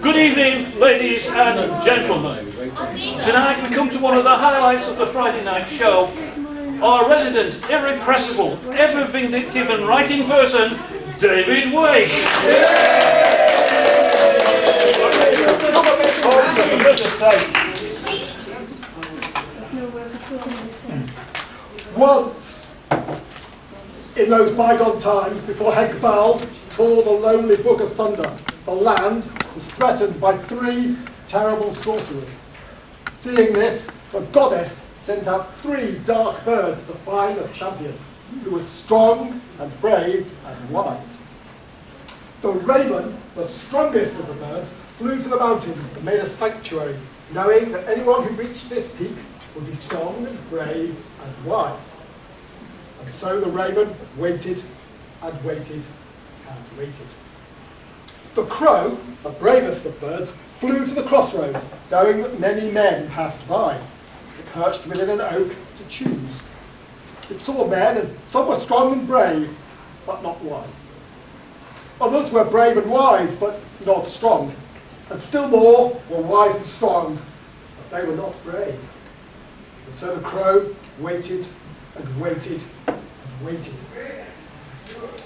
Good evening, ladies and gentlemen. Tonight we come to one of the highlights of the Friday night show. Our resident, irrepressible, ever vindictive and writing person, David Wake. Once, in those bygone times before Jackdaw tore the lonely book asunder, the land was threatened by 3 terrible sorcerers. Seeing this, the goddess sent out 3 dark birds to find a champion who was strong and brave and wise. The raven, the strongest of the birds, flew to the mountains and made a sanctuary, knowing that anyone who reached this peak would be strong and brave and wise. And so the raven waited and waited and waited. The crow, the bravest of birds, flew to the crossroads, knowing that many men passed by. It perched within an oak to choose. It saw men, and some were strong and brave, but not wise. Others were brave and wise, but not strong. And still more were wise and strong, but they were not brave. And so the crow waited and waited and waited.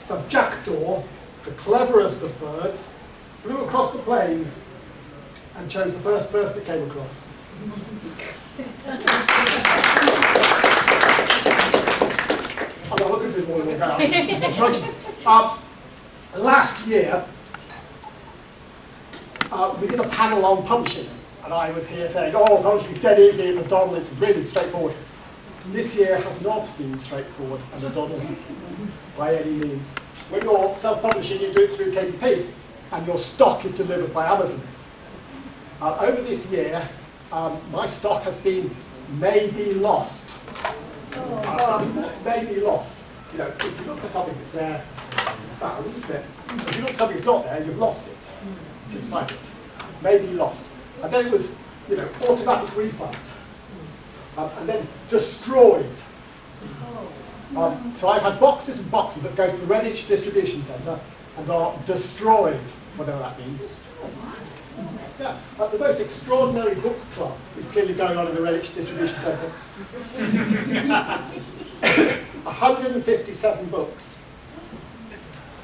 The jackdaw, the cleverest of birds, flew across the plains and chose the first person it came across. I'm not looking at it more down. Last year, we did a panel on publishing, and I was here saying, oh, publishing is dead easy, it's a doddle, it's really straightforward. This year has not been straightforward and a doddle by any means. When you're self-publishing, you do it through KDP, and your stock is delivered by Amazon. Over this year, my stock has been maybe lost. It's maybe lost. You know, if you look for something that's there, it's found, isn't it? If you look for something that's not there, you've lost it. It's like it. Maybe lost. And then it was, you know, automatic refund. And then destroyed. So I've had boxes and boxes that go to the Redditch distribution centre and are destroyed, whatever that means. Yeah, the most extraordinary book club is clearly going on in the Redditch distribution centre. 157 books.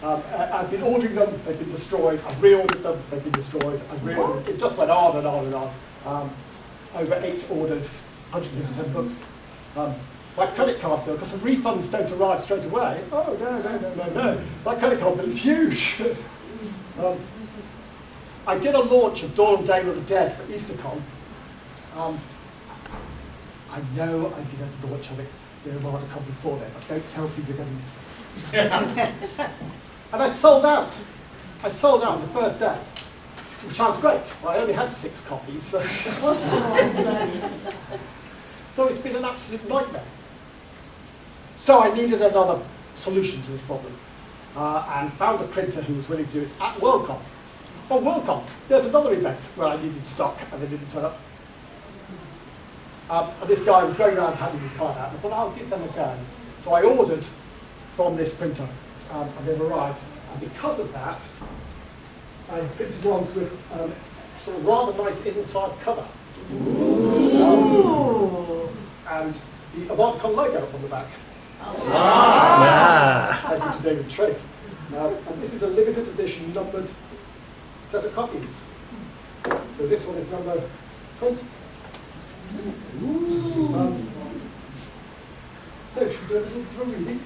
I've been ordering them, they've been destroyed. I've reordered them, they've been destroyed. I've reordered. It just went on and on and on. Over 8 orders, 157 books. My credit card bill, because the refunds don't arrive straight away. Oh, no. My credit card bill is huge. I did a launch of Dawn and Day of the Dead for EasterCon. I know I did a launch of it in Armadacon before then, but don't tell people you're going to. And I sold out. I sold out the first day, which sounds great. Well, I only had 6 copies. So. So it's been an absolute nightmare. So I needed another solution to this problem, and found a printer who was willing to do it at Worldcon. On Worldcon, there's another event where I needed stock and they didn't turn up. And this guy was going around handing his card out, and I thought, I'll give them a go. So I ordered from this printer, and they've arrived. And because of that, I printed ones with sort of rather nice inside cover. And the Armadacon logo up on the back. Thank you to David Trace. And this is a limited edition numbered set of copies. So this one is number 20. So should we do a little reading?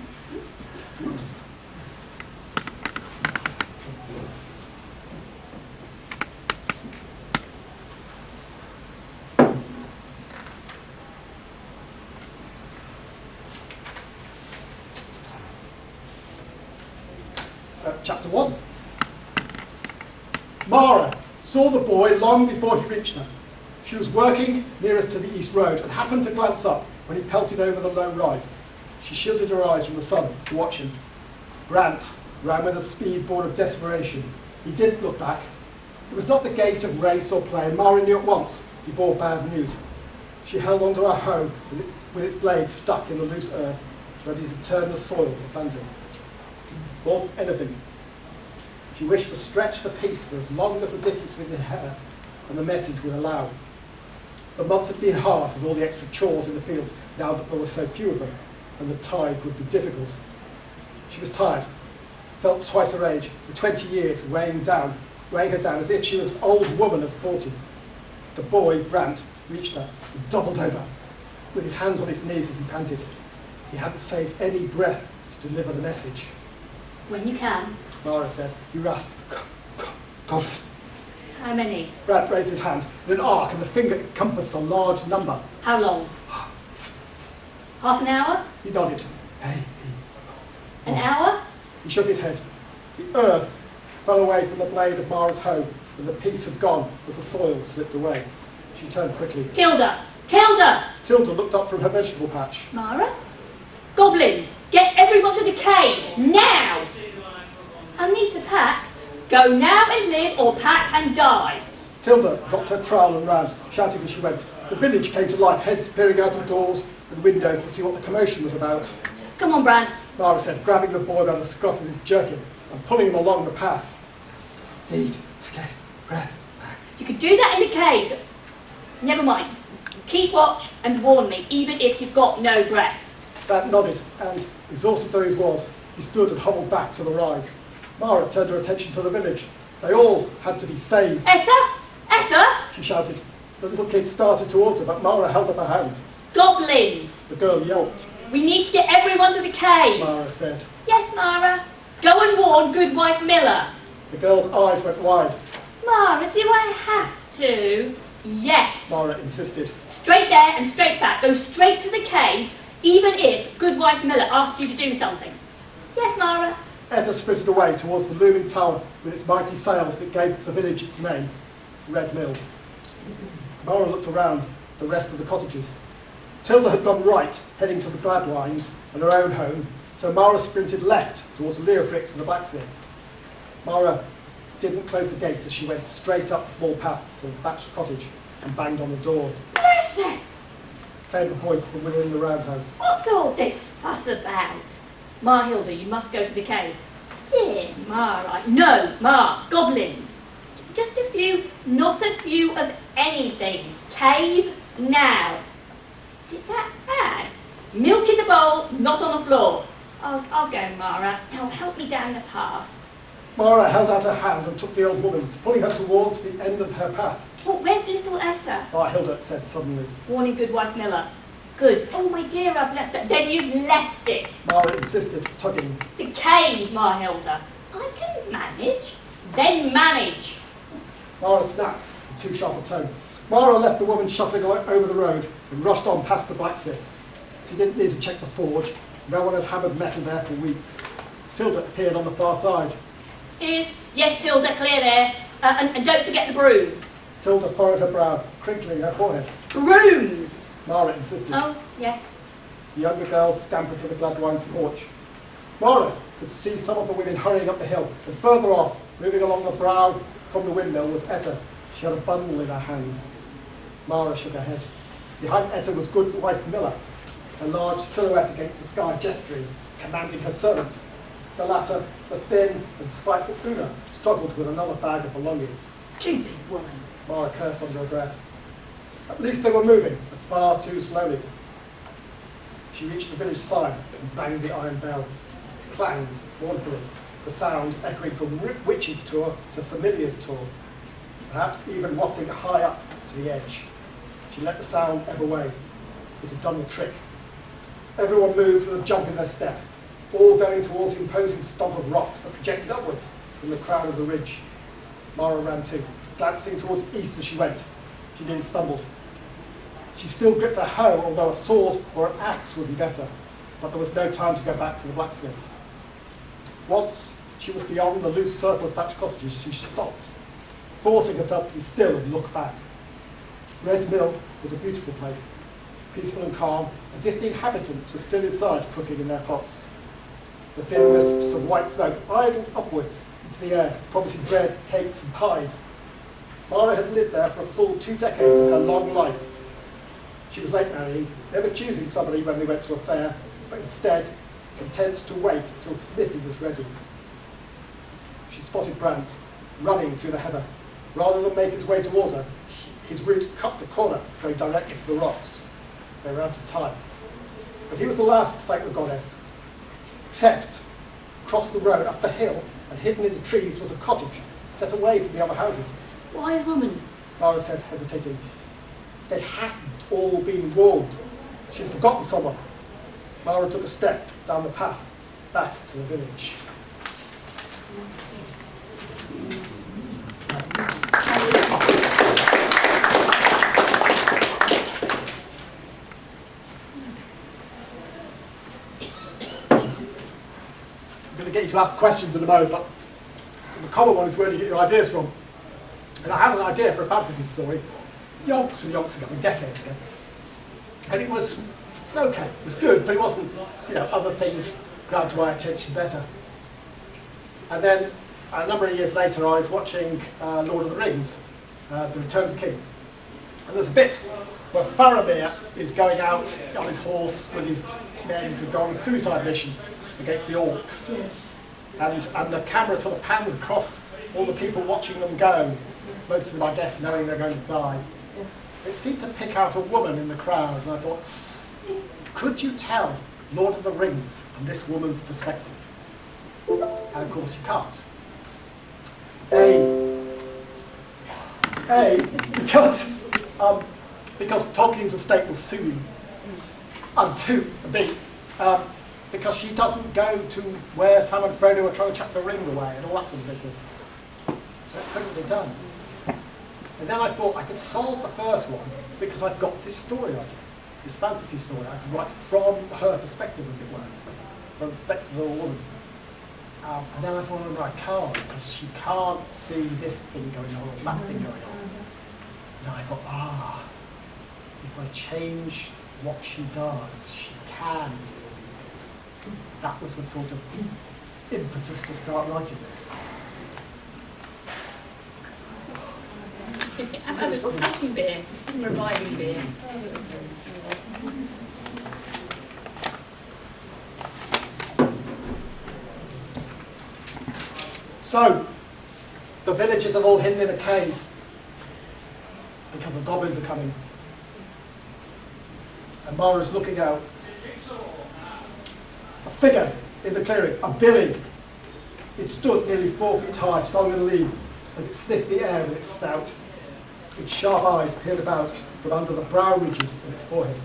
Chapter 1. Mara saw the boy long before he reached her. She was working nearest to the east road and happened to glance up when he pelted over the low rise. She shielded her eyes from the sun to watch him. Brant ran with a speed born of desperation. He didn't look back. It was not the gait of race or play, and Mara knew at once he bore bad news. She held onto her hoe with its blade stuck in the loose earth, ready to turn the soil for planting. Or anything. She wished to stretch the piece for as long as the distance within her and the message would allow. The month had been hard with all the extra chores in the fields, now that there were so few of them, and the tide would be difficult. She was tired, felt twice her age, with 20 years weighing her down as if she was an old woman of 40. The boy, Brant, reached her and doubled over, with his hands on his knees as he panted. He hadn't saved any breath to deliver the message. When you can. Mara said. He rasped, God. How many? Brant raised his hand in an arc, and the finger encompassed a large number. How long? Half an hour? He nodded. Hey. An hour? He shook his head. The earth fell away from the blade of Mara's hoe, and the piece had gone as the soil slipped away. She turned quickly. Tilda! Tilda! Tilda looked up from her vegetable patch. Mara? Goblins! Get everyone to the cave! Now! I need to pack. Go now and live, or pack and die. Tilda dropped her trowel and ran, shouting as she went. The village came to life, heads peering out of doors and windows to see what the commotion was about. Come on, Bran. Mara said, grabbing the boy by the scruff of his jerkin and pulling him along the path. Need to get breath back. You could do that in the cave. Never mind. Keep watch and warn me, even if you've got no breath. Brant nodded, and, exhausted though he was, he stood and hobbled back to the rise. Mara turned her attention to the village. They all had to be saved. Etta! Etta! She shouted. The little kid started towards her, but Mara held up her hand. Goblins! The girl yelped. We need to get everyone to the cave. Mara said. Yes, Mara. Go and warn Goodwife Miller. The girl's eyes went wide. Mara, do I have to? Yes. Mara insisted. Straight there and straight back. Go straight to the cave, even if Goodwife Miller asked you to do something. Yes, Mara. Etta sprinted away towards the looming tower with its mighty sails that gave the village its name, Red Mill. Mara looked around the rest of the cottages. Tilda had gone right, heading to the Gladwines and her own home, so Mara sprinted left towards Leofric's and the blacksmiths. Mara didn't close the gates as she went straight up the small path to the thatched cottage and banged on the door. Listen! Came a voice from within the roundhouse. What's all this fuss about? Marhilda, you must go to the cave. Dear Mara. No, Ma, goblins. Just a few, not a few of anything. Cave now. Is it that bad? Milk in the bowl, not on the floor. I'll go, Mara. Now help me down the path. Mara held out her hand and took the old woman's, pulling her towards the end of her path. Oh, where's little Etta? Marhilda said suddenly. Warning Goodwife Miller. Good. Oh, my dear, I've left it. Then you've left it. Mara insisted, tugging. The cave, Marhilda. I can manage. Then manage. Mara snapped in too sharp a tone. Mara left the woman shuffling over the road and rushed on past the blacksmiths. She didn't need to check the forge. No one had hammered metal there for weeks. Tilda appeared on the far side. Yes, Tilda, clear there. And don't forget the brooms. Tilda furrowed her brow, crinkling her forehead. Brooms! Mara insisted. Oh, yes. The younger girls scampered to the Gladwines' porch. Mara could see some of the women hurrying up the hill, and further off, moving along the brow from the windmill, was Etta. She had a bundle in her hands. Mara shook her head. Behind Etta was Goodwife Miller, a large silhouette against the sky, gesturing, commanding her servant. The latter, the thin and spiteful Una, struggled with another bag of belongings. Stupid woman. Mara cursed under her breath. At least they were moving, but far too slowly. She reached the village sign and banged the iron bell. It clanged mournfully, the sound echoing from Witch's tour to Familiar's tour, perhaps even wafting high up to the edge. She let the sound ebb away. It had done the trick. Everyone moved with a jump in their step, all going towards the imposing stomp of rocks that projected upwards from the crown of the ridge. Mara ran too, glancing towards east as she went. She nearly stumbled. She still gripped her hoe, although a sword or an axe would be better, but there was no time to go back to the blacksmith's. Once she was beyond the loose circle of thatched cottages, she stopped, forcing herself to be still and look back. Red Mill was a beautiful place, peaceful and calm, as if the inhabitants were still inside cooking in their pots. The thin wisps of white smoke idled upwards into the air, promising bread, cakes and pies. Mara had lived there for a full 2 decades of her long life. She was late marrying, never choosing somebody when they went to a fair, but instead content to wait until Smithy was ready. She spotted brant, running through the heather. Rather than make his way towards her, his route cut the corner, going directly to the rocks. They were out of time. But he was the last to thank the goddess. Except, across the road, up the hill, and hidden in the trees was a cottage, set away from the other houses. Wise woman. Mara said, hesitating. They hadn't all been warned. She'd forgotten someone. Mara took a step down the path, back to the village. I'm going to get you to ask questions in a moment, but the common one is where do you get your ideas from? And I had an idea for a fantasy story yonks and yonks ago, decades ago. And it was okay, it was good, but it wasn't, other things grabbed my attention better. And then, a number of years later, I was watching Lord of the Rings, The Return of the King. And there's a bit where Faramir is going out on his horse with his men to go on a suicide mission against the orcs. Yes. And the camera sort of pans across all the people watching them go, most of them, I guess, knowing they're going to die. It seemed to pick out a woman in the crowd, and I thought, could you tell Lord of the Rings from this woman's perspective? And of course you can't. Because Tolkien's estate will sue you. And two, B, because she doesn't go to where Sam and Frodo are trying to chuck the ring away and all that sort of business. So it couldn't be done. And then I thought I could solve the first one because I've got this story idea, this fantasy story. I can write from her perspective, as it were, from the perspective of a woman. And then I thought, oh no, I can't, because she can't see this thing going on or that thing going on. And then I thought, if I change what she does, she can see all these things. That was the sort of impetus to start writing this. Have some beer, some reviving beer. So, the villagers have all hidden in a cave because the goblins are coming. And Mara's looking out. A figure in the clearing, a billy. It stood nearly 4 feet high, strong and lean, as it sniffed the air with its snout. Its sharp eyes peered about from under the brow ridges of its forehead.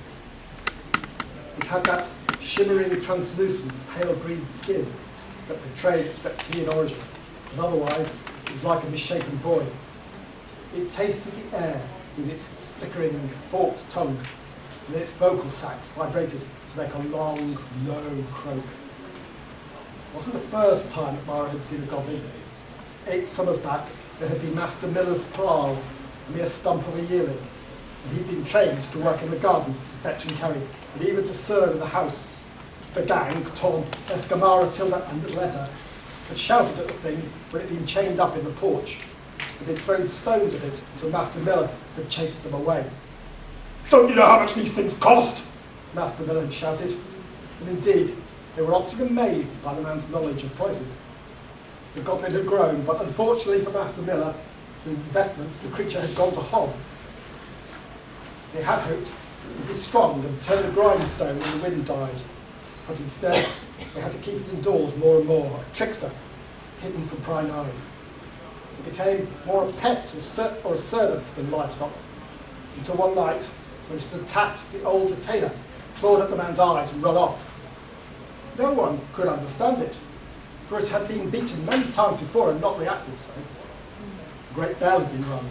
It had that shimmering, translucent, pale green skin that betrayed its reptilian origin, and otherwise it was like a misshapen boy. It tasted the air with its flickering, forked tongue, and then its vocal sacs vibrated to make a long, low croak. It wasn't the first time that Mara had seen a goblin. 8 summers back, there had been Master Miller's thrall, a mere stump of a yearling, and he'd been trained to work in the garden, to fetch and carry, and even to serve in the house. The gang, Tom, Escamara, Tilda, and Littletta, had shouted at the thing when it had been chained up in the porch, and they'd thrown stones at it until Master Miller had chased them away. "Don't you know how much these things cost?" Master Miller had shouted, and indeed, they were often amazed by the man's knowledge of prices. The goblin had grown, but unfortunately for Master Miller, the investment, the creature had gone to hog. They had hoped it would be strong and turn a grindstone when the wind died, but instead they had to keep it indoors more and more, a trickster, hidden from prying eyes. It became more a pet or a servant than livestock, until one night, when it had attacked the old retainer, clawed at the man's eyes and run off. No one could understand it, for it had been beaten many times before and not reacted so. A great bell had been rung.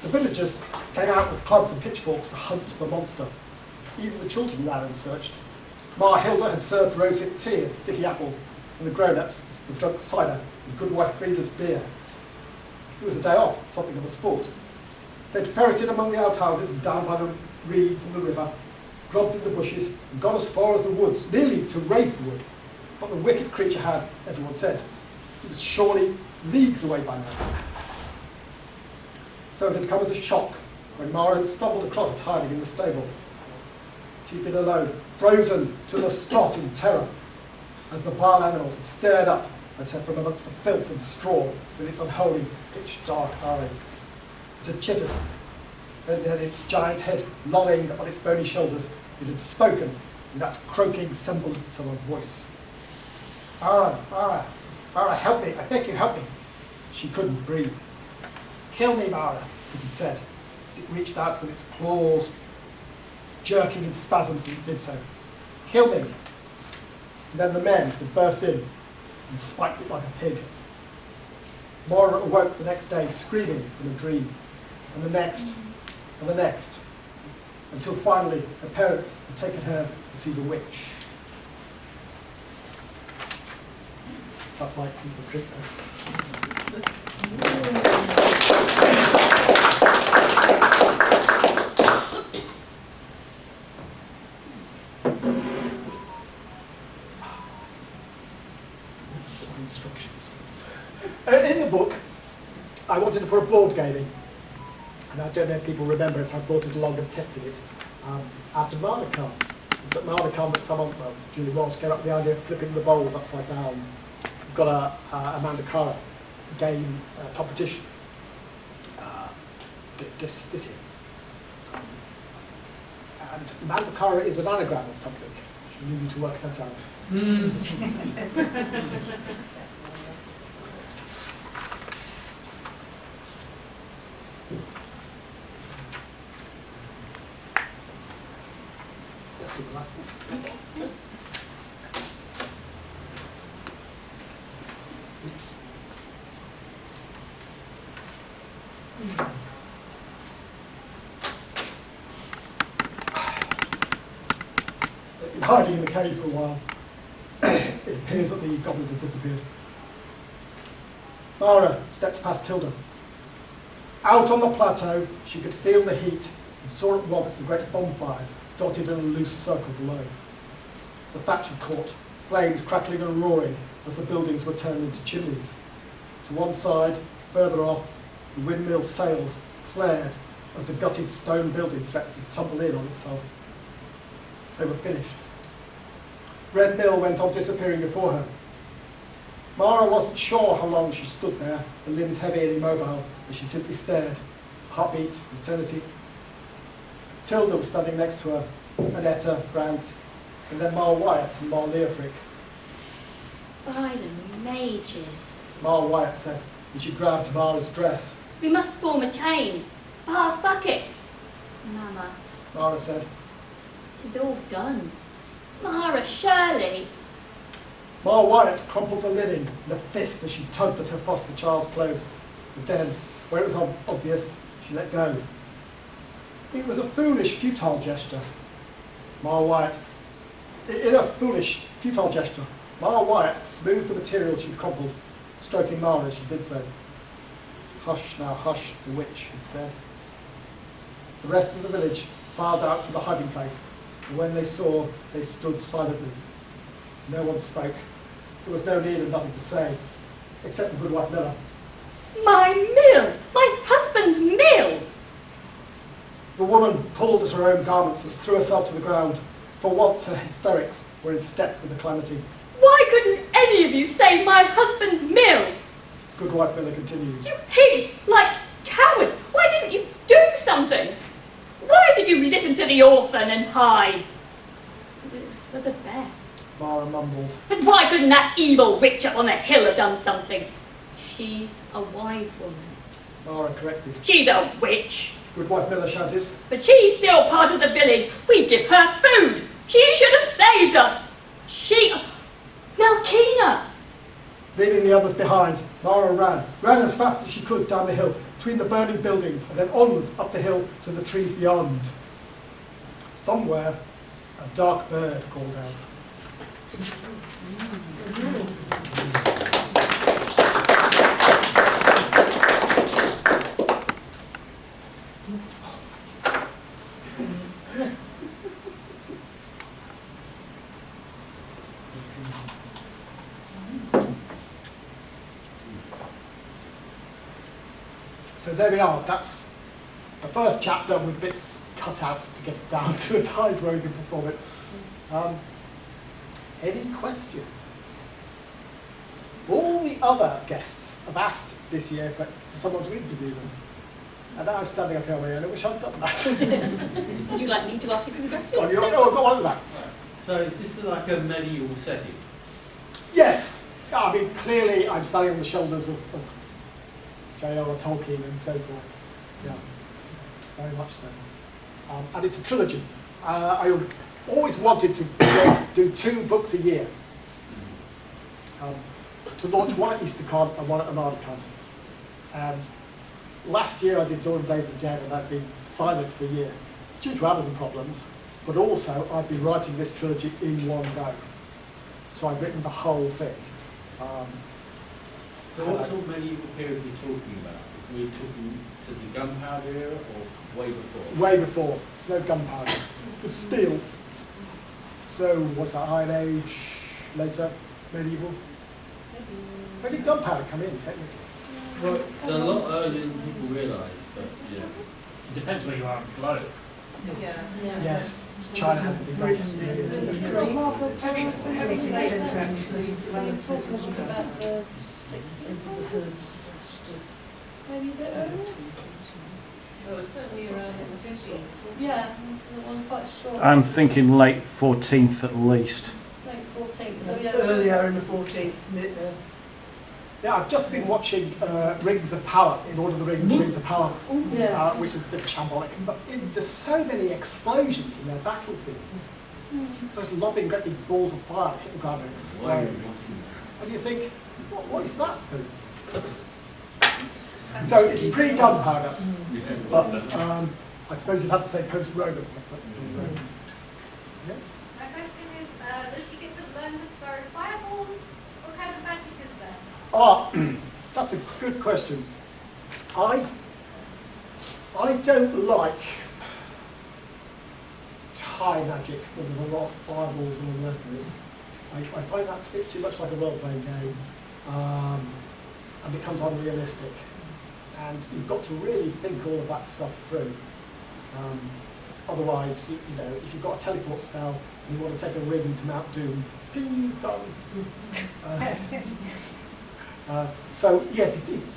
The villagers came out with clubs and pitchforks to hunt the monster. Even the children ran and searched. Ma Hilda had served rosehip tea and sticky apples, and the grown-ups had drunk cider and good wife Frida's beer. It was a day off, something of a sport. They'd ferreted among the outhouses and down by the reeds and the river, grubbed in the bushes, and got as far as the woods, nearly to Wraithwood. But the wicked creature had, everyone said, it was surely leagues away by now. So it had come as a shock when Mara had stumbled across it hiding in the stable. She'd been alone, frozen to the spot in terror, as the vile animal had stared up at her from amongst the filth and straw with its unholy, pitch-dark eyes. It had chittered, and then its giant head lolling on its bony shoulders, it had spoken in that croaking semblance of a voice. Mara, Mara, Mara, help me, I beg you, help me. She couldn't breathe. Kill me, Mara, it had said, as it reached out with its claws, jerking in spasms as it did so. Kill me. And then the men had burst in and spiked it like a pig. Mara awoke the next day screaming from a dream, and the next, and the next, until finally her parents had taken her to see the witch. That might seem a trick though. Instructions. In the book, I wanted to put a board game in, and I don't know if people remember it. I brought it along and tested it at Armadacon. It was at Armadacon that someone, well, Julie Walsh, came up with the idea of flipping the bowls upside down. We've got a Armadacon game competition this year. And Armadacon is an anagram of something. You need to work that out. Let's do the last one. They've been hiding in the cave for a while. It appears that the goblins have disappeared. Mara stepped past Tilda. Out on the plateau, she could feel the heat and saw at once the great bonfires dotted in a loose circle below. The thatch had caught, flames crackling and roaring as the buildings were turned into chimneys. To one side, further off, the windmill sails flared as the gutted stone building threatened to tumble in on itself. They were finished. Red Mill went on disappearing before her. Mara wasn't sure how long she stood there, her limbs heavy and immobile, as she simply stared. Heartbeat, eternity. Tilda was standing next to her, Annetta, Grant, and then Mar Wyatt and Mar Leofric. By the mages. Mar Wyatt said, and she grabbed Mara's dress. We must form a chain. Pass buckets. Mama, Mara said. it is all done. Mara, surely. Mar Wyatt crumpled the linen in a fist as she tugged at her foster child's clothes. But then, where it was obvious, she let go. It was a foolish, futile gesture. Mar Wyatt, in a foolish, futile gesture, Mar Wyatt smoothed the material she'd crumpled, stroking Mara as she did so. Hush now, hush, the witch had said. The rest of the village filed out from the hiding place, and when they saw, they stood silently. No one spoke. There was no need of nothing to say, except for Goodwife Miller. My mill! My husband's mill! The woman pulled at her own garments and threw herself to the ground. For once, her hysterics were in step with the calamity. Why couldn't any of you say my husband's mill? Goodwife Miller continued. You hid like cowards. Why didn't you do something? Why did you listen to the orphan and hide? It was for the best. Mara mumbled. But why couldn't that evil witch up on the hill have done something? She's a wise woman. Mara corrected. She's a witch. Goodwife Miller shouted. But she's still part of the village. We give her food. She should have saved us. Melkina! Leaving the others behind, Mara ran as fast as she could down the hill, between the burning buildings, and then onwards up the hill to the trees beyond. Somewhere, a dark bird called out. So there we are. That's the first chapter with bits cut out to get it down to a size where we can perform it. Any question? All the other guests have asked this year for someone to interview them. And now I'm standing up here on my own. I wish I'd done that. Would you like me to ask you some questions? Go on with that. So is this like a medieval setting? Yes. I mean, clearly I'm standing on the shoulders of J.R.R. Tolkien and so forth. Yeah, very much so. And it's a trilogy. I always wanted to do 2 books a year. To launch one at EasterCon and one at Armadacon. And last year I did Dawn of Day of the Dead, and I've been silent for a year due to Amazon problems, but also I've been writing this trilogy in one go. So I've written the whole thing. So what sort of medieval period are we talking about? Are we talking to the gunpowder era or way before? Way before. There's no gunpowder. There's steel. So what's that, Iron Age, later, medieval? When did gunpowder come in, technically? Well, it's a lot earlier than people realise, but yeah. It depends where you are on the globe. Yeah. Yes, China had been done. When you're talking about the 16th, maybe a bit earlier? Oh, it's certainly around in the 15th. Yeah, I'm quite sure. I'm thinking late 14th at least. Late 14th, so yeah. Earlier in the 14th. Yeah, I've just been watching Rings of Power, in Lord of the Rings, Rings of Power, which is a bit shambolic. But there's so many explosions in their battle scenes. Those lobbing great big balls of fire hit the ground and explode. And you think, what is that supposed to be? So it's pre-gunpowder, but I suppose you'd have to say post-Roman. Yeah? My question is, does she get to learn to throw fireballs? What kind of magic is that? Ah, that's a good question. I don't like high magic where there's a lot of fireballs and all the rest of it. I find that's a bit too much like a role-playing game and becomes unrealistic. And you've got to really think all of that stuff through. Otherwise, you know, if you've got a teleport spell and you want to take a ring to Mount Doom, ping, done. So yes,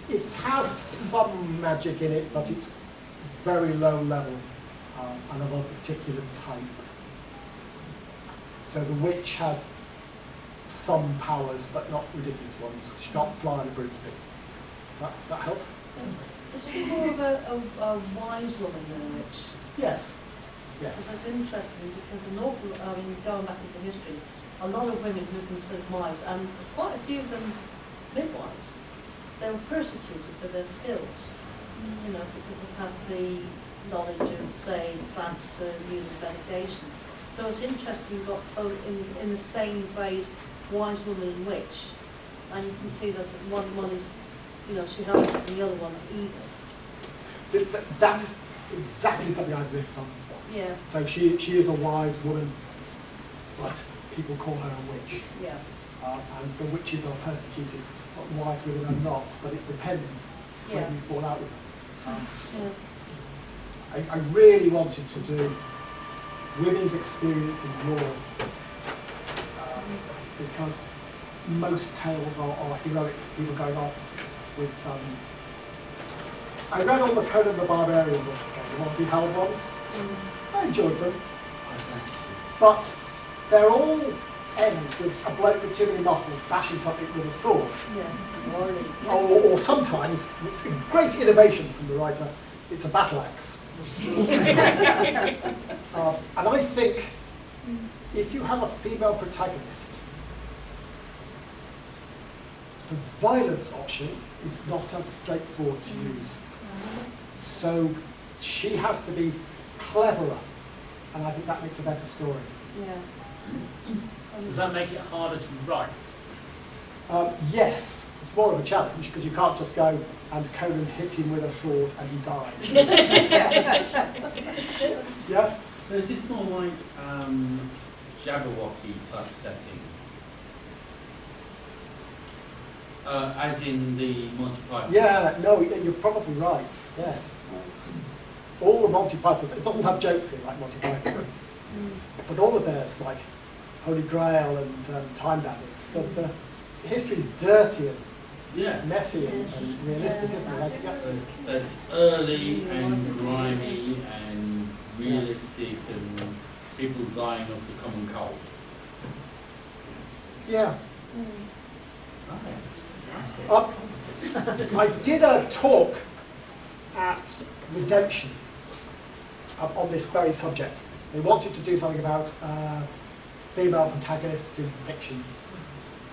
it has some magic in it, but it's very low level and of a particular type. So the witch has some powers, but not ridiculous ones. She can't fly on a broomstick. Does that help? Is she more of a wise woman than a witch? Yes. Yes. Because that's interesting, because an awful, I mean, going back into history, a lot of women who are considered wise, and quite a few of them midwives, they were persecuted for their skills, you know, because they have the knowledge of, say, plants to use as medication. So it's interesting, you've got both in the same phrase, wise woman and witch, and you can see that one is, you know, she helps it, and the other one's evil. That's exactly something I've riffed on. Yeah. So she is a wise woman, but people call her a witch. Yeah. And the witches are persecuted. Wise women are not, but it depends when you fall out with them. I really wanted to do women's experience in war because most tales are heroic people going off with. I read all the Conan the Barbarian books, the Monty Howell ones. I enjoyed them, but they're all end with a bloke with too many muscles bashing something with a sword. Yeah. Or sometimes, great innovation from the writer, it's a battle axe. And I think if you have a female protagonist, the violence option is not as straightforward to use. So she has to be cleverer, and I think that makes a better story. Yeah. Does that make it harder to write? Yes, it's more of a challenge because you can't just go and Conan hit him with a sword and he died. Yeah? So is this more like Jabberwocky type setting? As in the Monty Python? Yeah, no, you're probably right, yes. All the Monty Pythons, it doesn't have jokes in like Monty Python, but all of theirs, like Holy Grail and Time Bandits, history's dirty and Yeah. messy and realistic, isn't it? I think that's It's early and grimy and realistic and people dying of the common cold. yeah. Nice. I did a talk at Redemption on this very subject. They wanted to do something about female protagonists in fiction,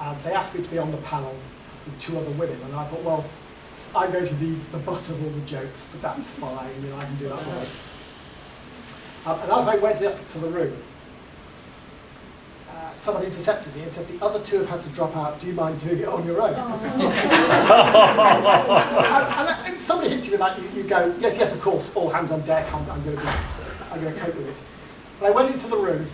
and they asked me to be on the panel with 2 other women, and I thought, well, I'm going to be the butt of all the jokes, but that's fine, you know, I can do that well. And as I went up to the room, someone intercepted me and said, the other 2 have had to drop out, do you mind doing it on your own? And somebody hits you like you go, yes, yes, of course, all hands on deck, I'm going to cope with it. And I went into the room,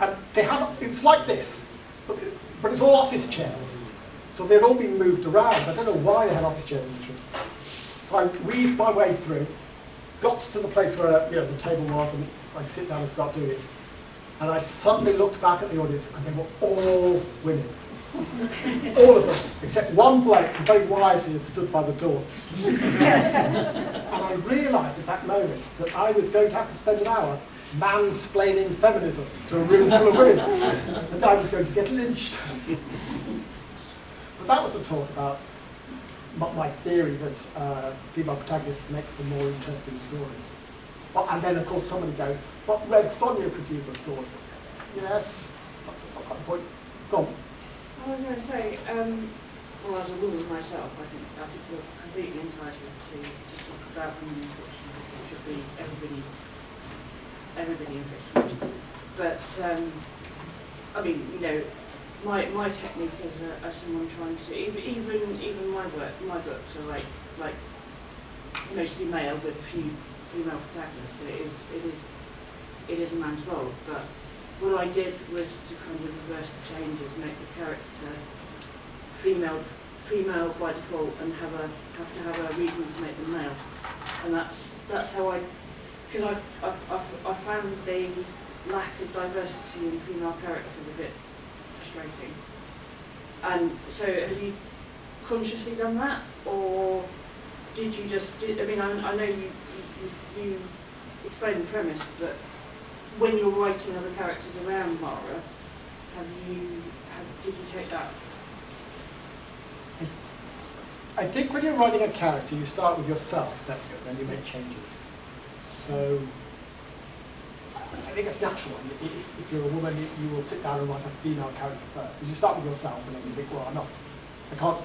and they had, it was like this, but it was all office chairs. So they'd all been moved around. I don't know why they had office chairs in the room. So I weaved my way through, got to the place where the table was, and I could sit down and start doing it. And I suddenly looked back at the audience, and they were all women. All of them, except one bloke who very wisely had stood by the door. And I realised at that moment that I was going to have to spend an hour mansplaining feminism to a room full of women. And I was going to get lynched. But that was the talk about my theory that female protagonists make for more interesting stories. And then, of course, somebody goes, but Red Sonja could use a sword. Yes, that's not quite the point. Go on. I was going to say, well, as a woman myself, I think you're completely entitled to just talk about women in fiction. I think it should be everybody in fiction. But, I mean, my technique as someone trying to, even my books are like mostly male with a few female protagonists. So it is a man's role. But what I did was to kind of reverse the changes, make the character female by default, and have to have a reason to make them male. And that's how because I found the lack of diversity in female characters a bit frustrating. And so have you consciously done that, or did you just, I mean, I know you explained the premise, but when you're writing other characters around Mara, did you take that? I think when you're writing a character, you start with yourself, don't you? Then you make changes. So I think it's natural. If you're a woman, you will sit down and write a female character first. Because you start with yourself, and then you think, well, I can't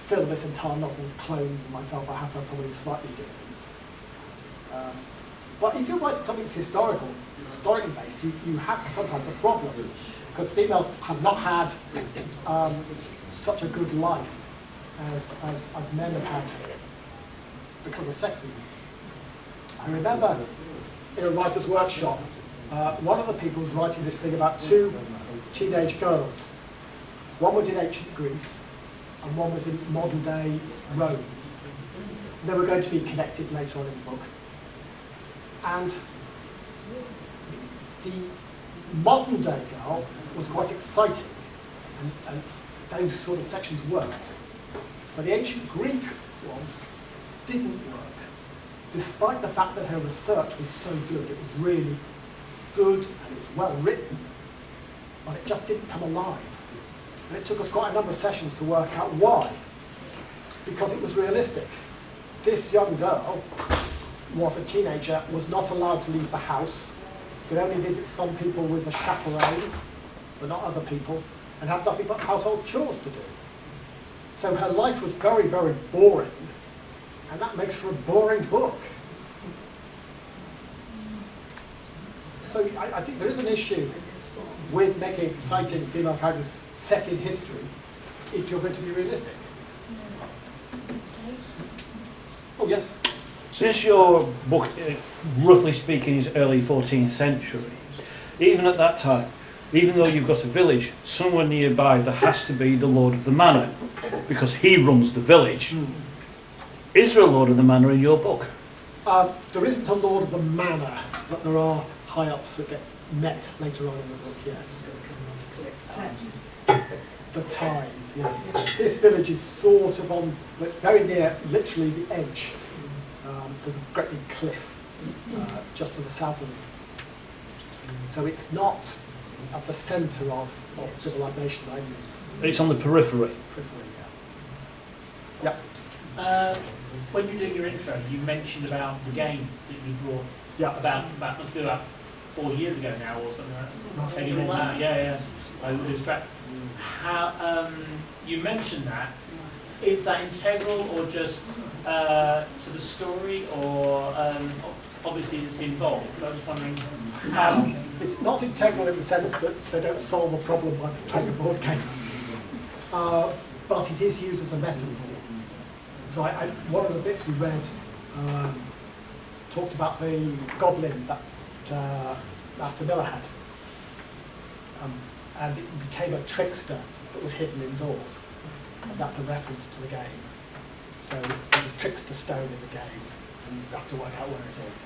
fill this entire novel with clones of myself. I have to have somebody slightly different. But if you're writing something that's historically based, you have sometimes a problem, because females have not had such a good life as men have had because of sexism. I remember in a writer's workshop, one of the people was writing this thing about 2 teenage girls. One was in ancient Greece, and one was in modern day Rome. They were going to be connected later on in the book. And the modern day girl was quite exciting, and those sort of sections worked. But the ancient Greek ones didn't work, despite the fact that her research was so good. It was really good and it was well written, but it just didn't come alive. And it took us quite a number of sessions to work out why. Because it was realistic. This young girl was a teenager, was not allowed to leave the house, could only visit some people with a chaperone, but not other people, and had nothing but household chores to do. So her life was very, very boring, and that makes for a boring book. So I think there is an issue with making exciting female characters set in history if you're going to be realistic. Oh, yes? Since your book, roughly speaking, is early 14th century, even at that time, even though you've got a village, somewhere nearby there has to be the Lord of the Manor, because he runs the village. Is there a Lord of the Manor in your book? There isn't a Lord of the Manor, but there are high-ups that get met later on in the book, yes. The tithe, yes. This village is sort of on, well, it's very near, literally the edge. There's a great big cliff just to the south of it. So it's not at the centre of civilization by any means. It's on the periphery. Periphery, yeah. When you do your intro, you mentioned about the game that you brought about must be about 4 years ago now or something like that. Maybe more than that. Yeah. I lose track. How you mentioned that? Is that integral or just to the story, or obviously it's involved? I was wondering how. It's not integral in the sense that they don't solve a problem by playing a board game, but it is used as a metaphor. So one of the bits we read talked about the goblin that Master Miller had, and it became a trickster that was hidden indoors, and that's a reference to the game. So there's a trickster stone in the game, and you have to work out where it is.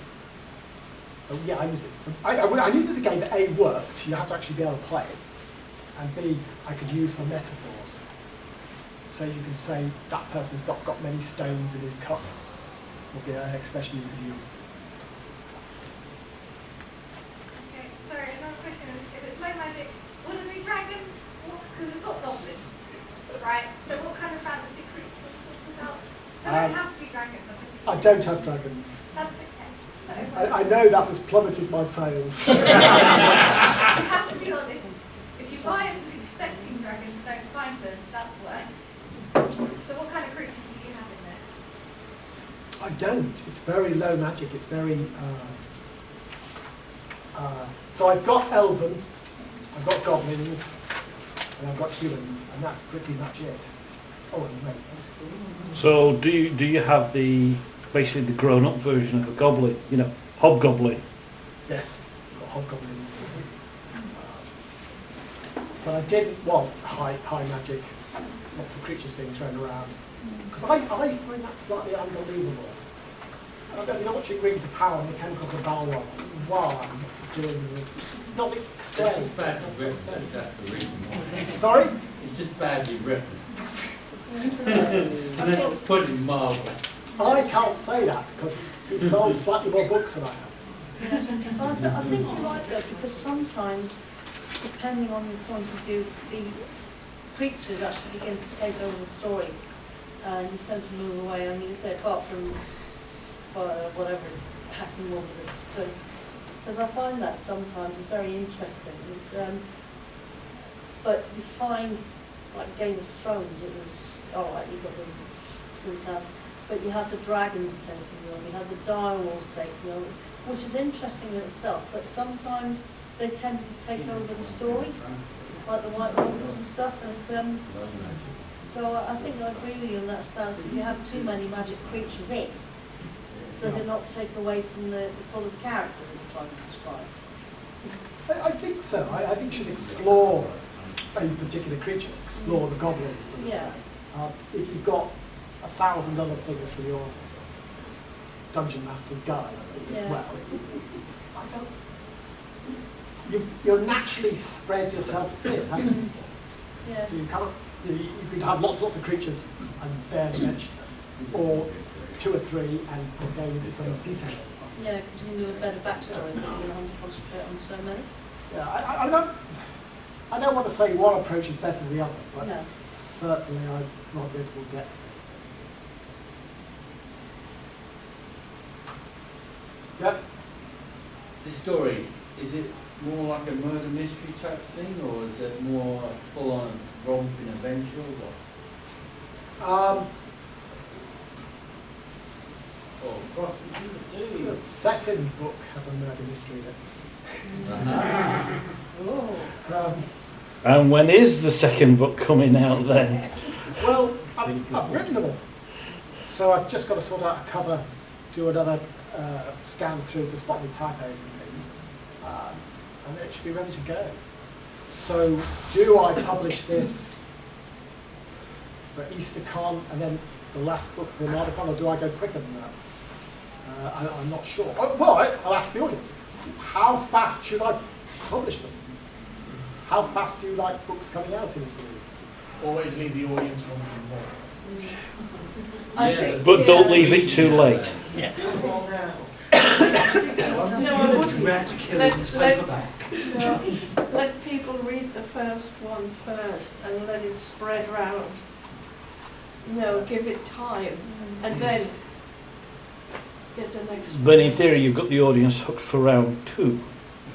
So yeah, I used it. I knew that the game A worked. You have to actually be able to play it, and B, I could use for metaphors. So you can say that person's got many stones in his cup. Would be an expression you could use. Okay, sorry, another question is, if it's low magic, would it be dragons? Because we've got goblins, right? So what kind of fantasy creatures are we talking about? They don't have to be dragons, I'm just I don't have dragons. That's okay. I know that has plummeted my sales. You have to be honest. If you buy them expecting dragons, don't find them, that's worse. So what kind of creatures do you have in there? I don't. It's very low magic. It's very... so I've got elven, I've got goblins, and I've got humans, and that's pretty much it. Oh, and wraiths. So do you have basically the grown-up version of a goblin? You know, hobgoblin. Yes, I've got hobgoblins. But I didn't want high magic, lots of creatures being thrown around. Because I find that slightly unbelievable. I've been watching Rings of Power and I came across a Balrog. Wow, I'm doing it. It's not explained. It's badly written, that's the reason why. Sorry? It's just badly written. And it's put in mildly. I can't say that because he sold slightly more books than I have. I think you're right though, because sometimes, depending on your point of view, the creatures actually begin to take over the story, and you tend to move away. I mean, say apart from whatever is happening over it. So, because I find that sometimes it's very interesting. It's, but you find, like Game of Thrones, it was all right. You got the syntax, but you had the dragons taking over, you had the direwolves taking over, which is interesting in itself. But sometimes they tend to take over the story, like the White Walkers and stuff. And it's, so I think I agree with you on that stance. If you have too many magic creatures in, does it not take away from the full of character that you're trying to describe? I think so. I think you should explore a particular creature, explore the goblins. Yeah. If you've got 1,000 other things from your Dungeon Master's Guide as well, I don't. You've naturally spread yourself thin, haven't you? Yeah. So you can't. You could have lots of creatures and barely mention them, or 2 or 3 and go into some detail. Yeah, because you can do a better backstory, but you don't want to concentrate on so many. Yeah, I don't want to say one approach is better than the other, but No. certainly I'd rather go to depth. Yeah. The story, is it more like a murder mystery type thing, or is it more full-on romping adventure? The second book has a murder mystery in it. And when is the second book coming out then? Well, I've written them all. So I've just got to sort out a cover, do another scan through to spot any typos and things, and then it should be ready to go. So do I publish this for EasterCon and then the last book for Armadacon, or do I go quicker than that? I'm not sure. Well, I'll ask the audience. How fast should I publish them? How fast do you like books coming out in a series? always leave the audience wanting more. I think, But don't leave it too late. no, I wouldn't. Let people read the first one first and let it spread round. Give it time, and then get the next. Then in theory you've got the audience hooked for round 2.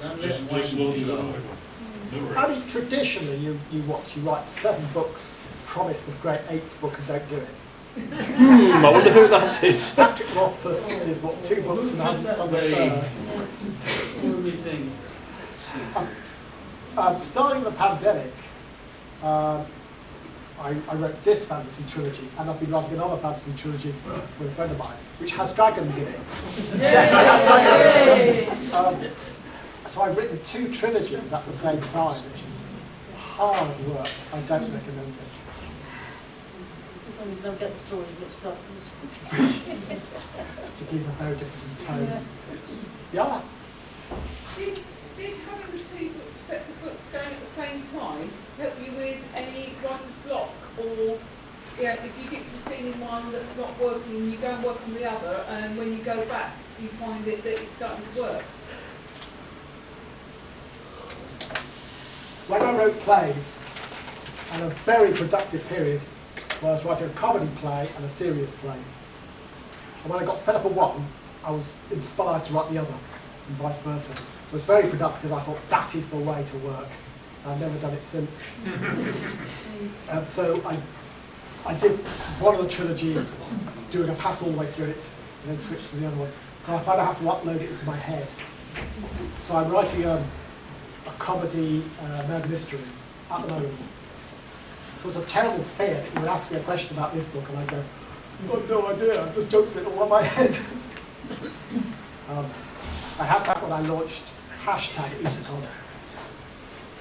I mean, traditionally, you write 7 books, promise the great 8th book, and don't do it. I wonder who that is. Patrick Rothfuss did, 2 books and hasn't done the 3rd. Starting the pandemic, I wrote this fantasy trilogy, and I've been writing another fantasy trilogy with a friend of mine, which has dragons in it. So I've written 2 trilogies at the same time, which is hard work. I don't recommend it. You don't get the story mixed up. To give a very different tone. Yeah. Did having the 2 sets of books going at the same time help you with any writer's block? Or if you get to a scene in one that's not working, you go and work on the other, and when you go back, you find that it's starting to work? When I wrote plays, I had a very productive period where I was writing a comedy play and a serious play. And when I got fed up of one, I was inspired to write the other, and vice versa. It was very productive. I thought, that is the way to work. I've never done it since. And so I did one of the trilogies, doing a pass all the way through it, and then switched to the other one. And I found I have to upload it into my head. So I'm writing a comedy murder mystery at the moment. So it's a terrible fear that you would ask me a question about this book and I'd go, I've got no idea, I've just joked it all in my head. I had that when I launched #Isacon.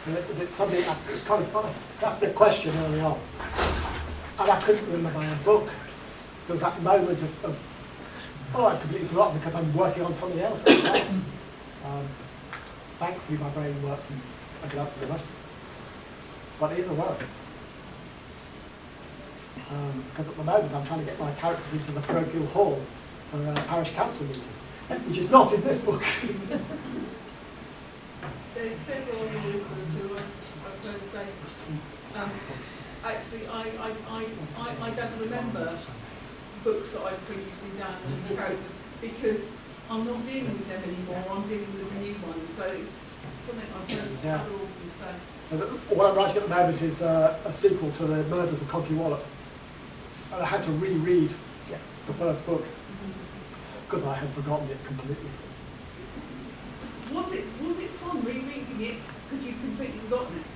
And somebody asked, it was kind of funny, they asked me a question early on, and I couldn't remember my own book. There was that moment of I've completely forgotten because I'm working on something else. Thankfully my brain worked and I could answer the question. But it is a worry. Because at the moment I'm trying to get my characters into the parochial hall for a parish council meeting, which is not in this book. There's several of the listeners who I've heard say, actually I don't remember books that I've previously done and characters because I'm not dealing with them anymore, I'm dealing with the new ones, so it's something I've heard other authors say. What I'm writing at the moment is a sequel to The Murders of Conky Wallop. And I had to reread the first book because I had forgotten it completely. Was it fun rereading it because you'd completely forgotten it?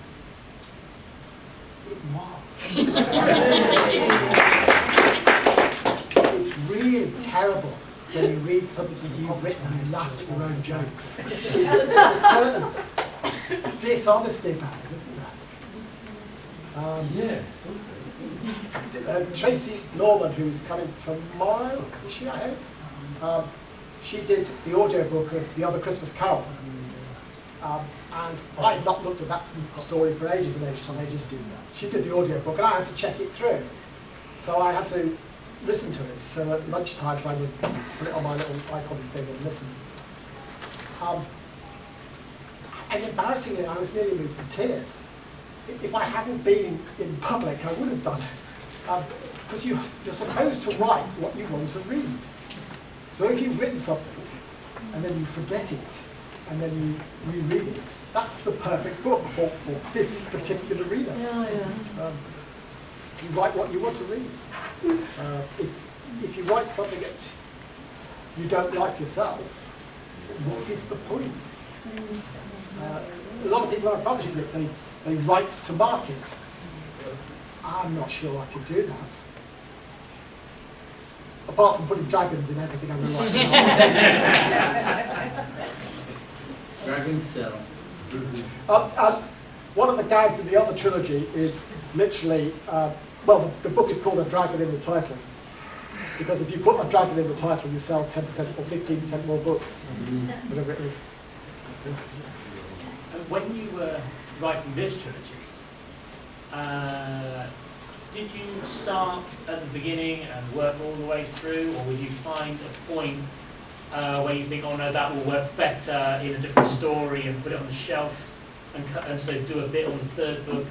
It was. It's really terrible when you read something that you've written and you laugh at your own jokes. There's a certain dishonesty about it, isn't there? Yes. Tracy Norman, who's coming tomorrow, is she, I hope? She did the audiobook of The Other Christmas Carol. And I'd not looked at that story for ages and ages and ages. She did the audiobook and I had to check it through. So I had to listen to it. So at lunchtimes I would put it on my little icon thing and listen. And embarrassingly, I was nearly moved to tears. If I hadn't been in public, I would have done it. Because you're supposed to write what you want to read. So if you've written something, and then you forget it, and then you reread it, that's the perfect book for this particular reader. You write what you want to read. If you write something that you don't like yourself, what is the point? A lot of people are publishing it, they write to market. I'm not sure I could do that. Apart from putting dragons in everything I'm writing. Dragon Cell. One of the gags in the other trilogy is literally, well, the book is called A Dragon in the Title. Because if you put a dragon in the title, you sell 10% or 15% more books, whatever it is. When you were writing this trilogy, did you start at the beginning and work all the way through, or would you find a point where you think, oh no, that will work better in a different story, and put it on the shelf, and so do a bit on the third book,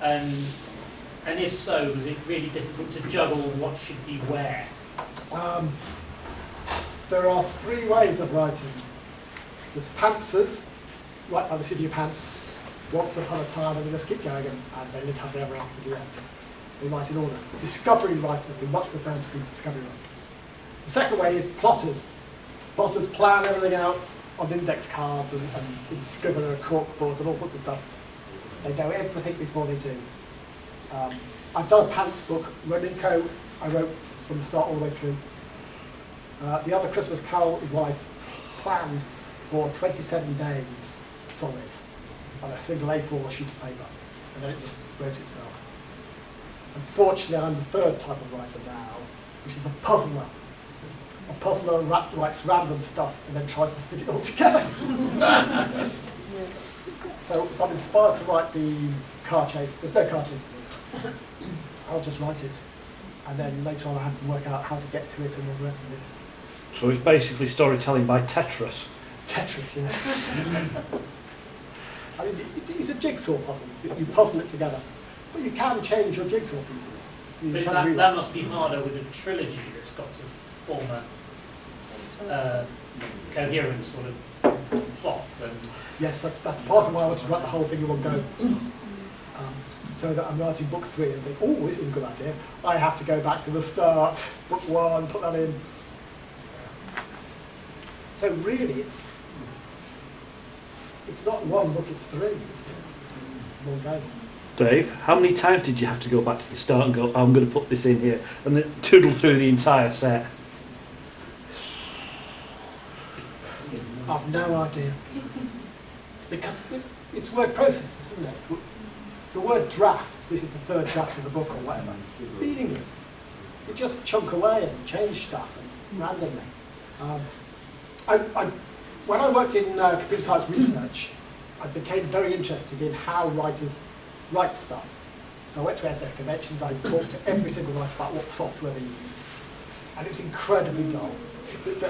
and if so, was it really difficult to juggle what should be where? There are 3 ways of writing. There's pantsers, right by the city of Pants, once upon a time, and we just keep going, and they lit up ever after the end. They write in order. Discovery writers, they much prefer to be discovery writers. The second way is plotters. Plotters plan everything out on index cards and scribble a cork board and all sorts of stuff. They know everything before they do. I've done a pants book, Roninko, I wrote from the start all the way through. The Other Christmas Carol is what I planned for 27 days solid on a single A4 sheet of paper, and then it just wrote itself. Unfortunately, I'm the 3rd type of writer now, which is a puzzler. A puzzler writes random stuff and then tries to fit it all together. So if I'm inspired to write the car chase, there's no car chase in this, I'll just write it. And then later on I have to work out how to get to it and all the rest of it. So it's basically storytelling by Tetris. Tetris, yeah. I mean, it's a jigsaw puzzle. You puzzle it together. But you can change your jigsaw pieces. But that must be harder with a trilogy that's got to form a coherent sort of plot. Yes, that's part of why I wanted to write the whole thing in one go. So that I'm writing book 3 and think, oh, this is a good idea. I have to go back to the start, book 1, put that in. So really, it's not one book, it's 3. One go. Dave, how many times did you have to go back to the start and go, I'm going to put this in here, and then toodle through the entire set? I've no idea. Because it's word process, isn't it? The word draft, this is the 3rd draft of the book or whatever, it's meaningless. You just chunk away and change stuff and randomly. When I worked in computer science research, I became very interested in how writers write stuff. So I went to SF conventions, I talked to every single writer about what software they used. And it was incredibly dull.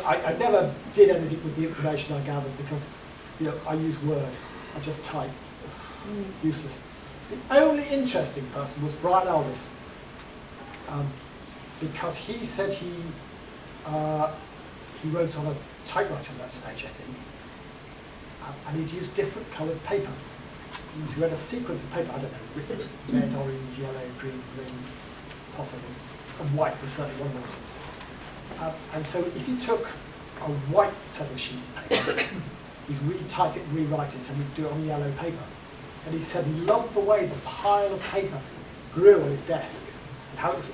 I never did anything with the information I gathered because, I use Word. I just type. Useless. The only interesting person was Brian Aldiss, because he said he wrote on a typewriter at that stage, I think, and he'd used different coloured paper. He read a sequence of paper, I don't know, red, orange, yellow, green, possibly, and white was certainly one of those ones. And so if you took a white tether sheet of paper, he'd retype it, rewrite it, and he'd do it on yellow paper. And he said he loved the way the pile of paper grew on his desk, and how it was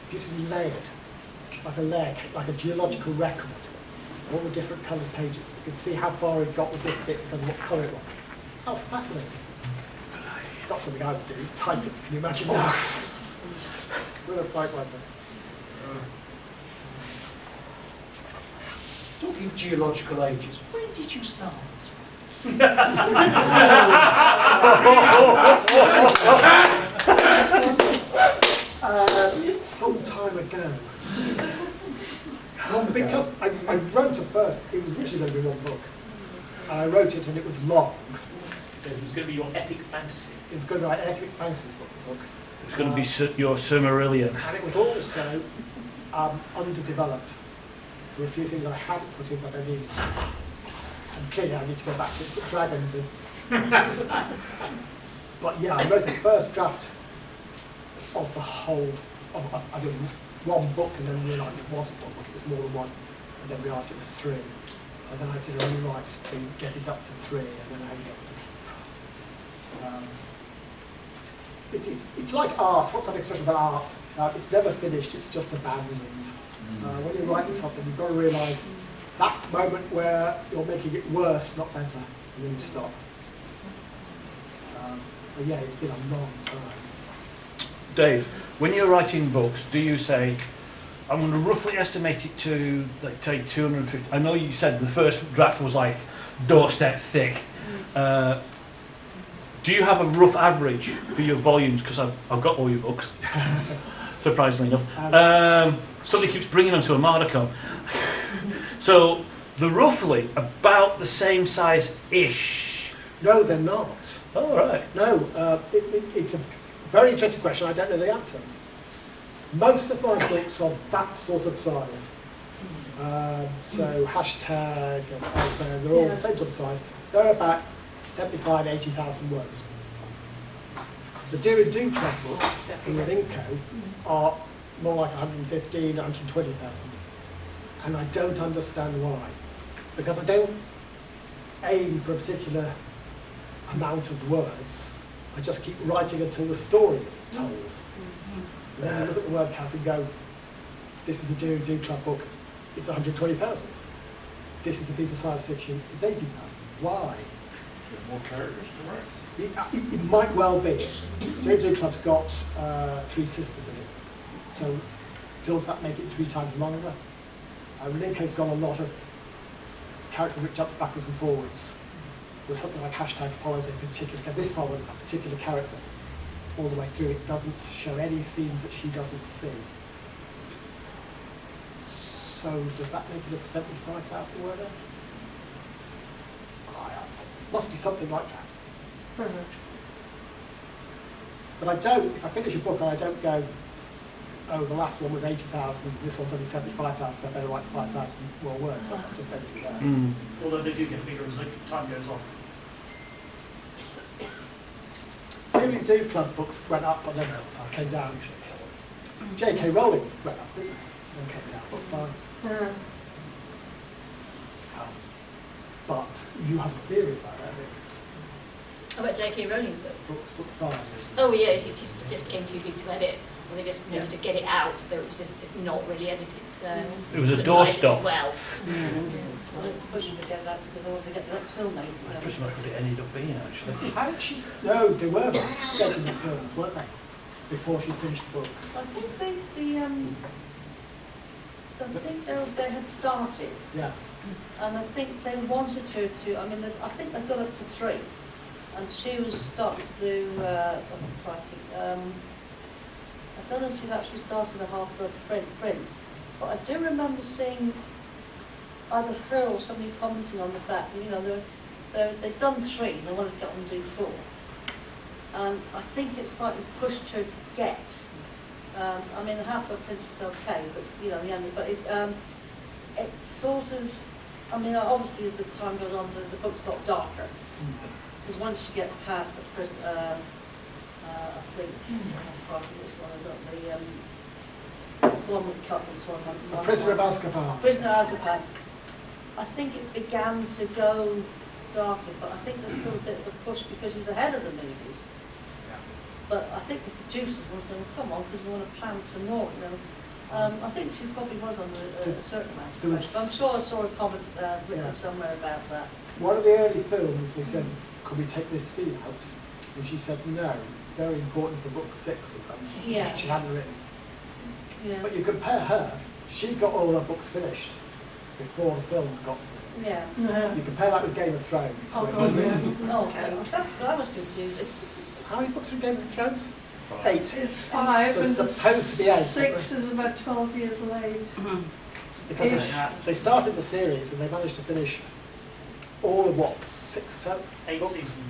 beautifully layered, like a geological record, all the different coloured pages. You could see how far he'd got with this bit because of what colour it was. That was fascinating. Not something I would do, type it, can you imagine that? With a typewriter. Talking geological ages, when did you start? Some time ago. Because I wrote it first, it was originally going to be one book. And I wrote it and it was long. It was going to be your epic fantasy. It was going to be my epic fantasy book. It's going to be your Silmarillion. And it was also underdeveloped. There were a few things I hadn't put in but I needed to. And clearly I need to go back to put dragons in. But yeah, I wrote the first draft of the whole, I did one book and then realised it wasn't one book, it was more than one. And then realised it was 3. And then I did a rewrite to get it up to 3, and then I ended up it's like art. What's that expression about art? It's never finished, it's just abandoned. When you're writing something, you've got to realise that moment where you're making it worse, not better, and then you stop. But yeah, it's been a long time. Dave, when you're writing books, do you say, I'm going to roughly estimate it to, like, take 250? I know you said the first draft was like doorstep thick. Do you have a rough average for your volumes? Because I've got all your books, surprisingly enough. Somebody keeps bringing them to Armadacon. So they're roughly about the same size-ish. No, they're not. Oh, right. No, it's a very interesting question. I don't know the answer. Most of my books are that sort of size. So hashtag and iPhone, they're all the same sort of size. They're about 75, 80,000 words. The Do and Do Club books in Inco are more like 115, 120,000. And I don't understand why. Because I don't aim for a particular amount of words. I just keep writing until the story is told. And then you look at the word count and go, this is a Do and Do Club book, it's 120,000. This is a piece of science fiction, it's 80,000. Why? More characters to write. It might well be. Do and Do Club's got 3 sisters in it. So does that make it 3 times longer? Relinko's got a lot of characters which jumps backwards and forwards. Where something like hashtag follows a particular character. This follows a particular character all the way through. It doesn't show any scenes that she doesn't see. So does that make it a 75,000 worder? Must be something like that. But I don't, if I finish a book and I don't go, oh, the last one was 80,000, this one's only 75,000, I better write 5,000 more words. I just don't do that. Although they do get bigger as time goes on. Do and Do Club books went up, I don't know, came down. J.K. Rowling went up, didn't they? Then came down, book 5. But you have a theory about that, don't you? About J.K. Rowling's book? Book 5. Oh yeah, she just became too big to edit. Well, they just wanted to get it out, so it was just not really edited. So it was a doorstop. Well, They're pushing to get that because they want to get the next film made. Pretty much what it ended up being, actually. How did she? No, they were making the films, weren't they? Before she finished the books. I think they had started, Yeah. and I think they wanted her to. I mean, I think they got up to 3, and she was starting to do. I don't know if she's actually started a Half-Blood Prince, but I do remember seeing either her or somebody commenting on the fact that, you know, they'd done 3 and they wanted to get on and do 4. And I think it slightly pushed her to get. I mean, the Half-Blood Prince is okay, but you know, it sort of. I mean, obviously, as the time goes on, the books got darker. Because once you get past the prison, I think, which one I got, the one with couples on. Prisoner of Azkaban. Prisoner of Azkaban. I think it began to go darker, but I think there's still a bit of a push because she's ahead of the movies. But I think the producers were saying, well, come on, because we want to plan some more. You know? I think she probably was under a certain amount of pressure. I'm sure I saw a comment written somewhere about that. One of the early films, they said, could we take this scene out? And she said, no, it's very important for book 6 or something. Yeah. She hadn't written. Yeah. But you compare her, she got all her books finished before the films got to Yeah. You compare that with Game of Thrones. Oh, where- oh, okay. I was confused. How many books are in Game of Thrones? 8. It's 5 There's and supposed to be 8. 6 is about 12 years late. Because they started the series and they managed to finish all of what, 6, 7 8 books? seasons, I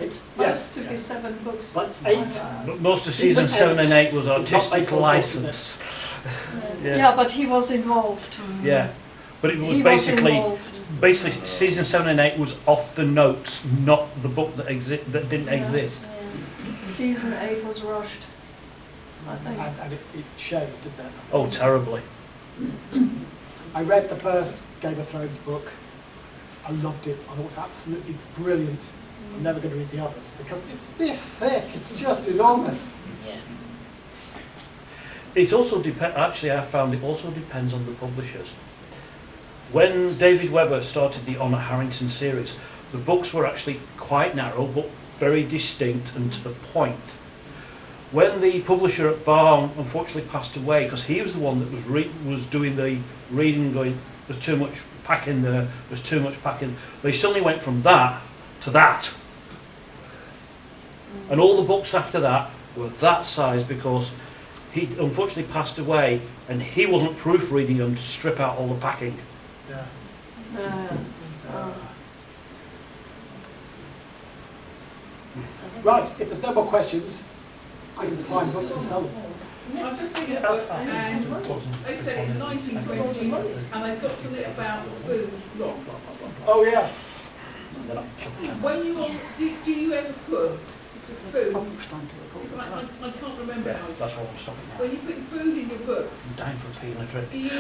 think. 8, Supposed yes. to be 7 books. But but 8. But most of season 7 and 8 was It's not artistic based on books, is it? license. Yeah, but he was involved. Yeah. But it was He basically, was season 7 and 8 was off the notes, not the book that that didn't exist. Season 8 was rushed, I think. And it showed, didn't it? Oh, terribly. I read the first Game of Thrones book. I loved it. I thought it was absolutely brilliant. I'm never going to read the others because it's this thick. It's just enormous. yeah. It also depends, actually I found it also depends on the publishers. When David Webber started the Honor Harrington series, the books were actually quite narrow but very distinct and to the point. When the publisher at Barn unfortunately passed away, because he was the one that was doing the reading, going, there's too much packing there, there's too much packing, they suddenly went from that to that. And all the books after that were that size because he unfortunately passed away and he wasn't proofreading them to strip out all the packing. Yeah. Right, if there's no more questions, I can sign books and sell them. I'm just thinking about, and they said in the 1920s, and they've got something about food rock. Oh yeah. When do you ever put food? I can't remember how. That's what I'm stopping now. When you put food in your books, I'm down for a pee and a drink. do you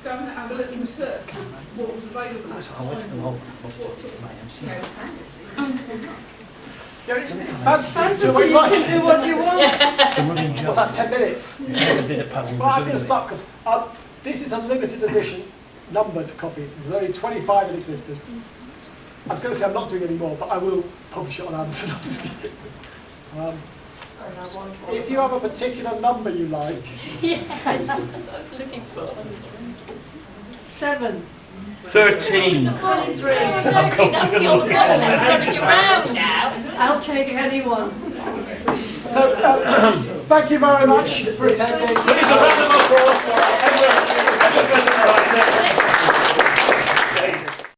go and have a little research what was available at the I went to them time? all. What sort of, you know, Yeah, it's fantasy. Fantasy, So you can do what you want. Some running job. What's that, 10 minutes? I did a paddle. Well, I'm going to stop because this is a limited edition, numbered copies. There's only 25 in existence. I was going to say I'm not doing any more, but I will publish it on Amazon. If you have a particular number you like. Yeah, that's what I was looking for. 7. 13. 23. I don't think that's your gun. I've got it around now. I'll take anyone. So, thank you very much for attending. Please, a round of applause for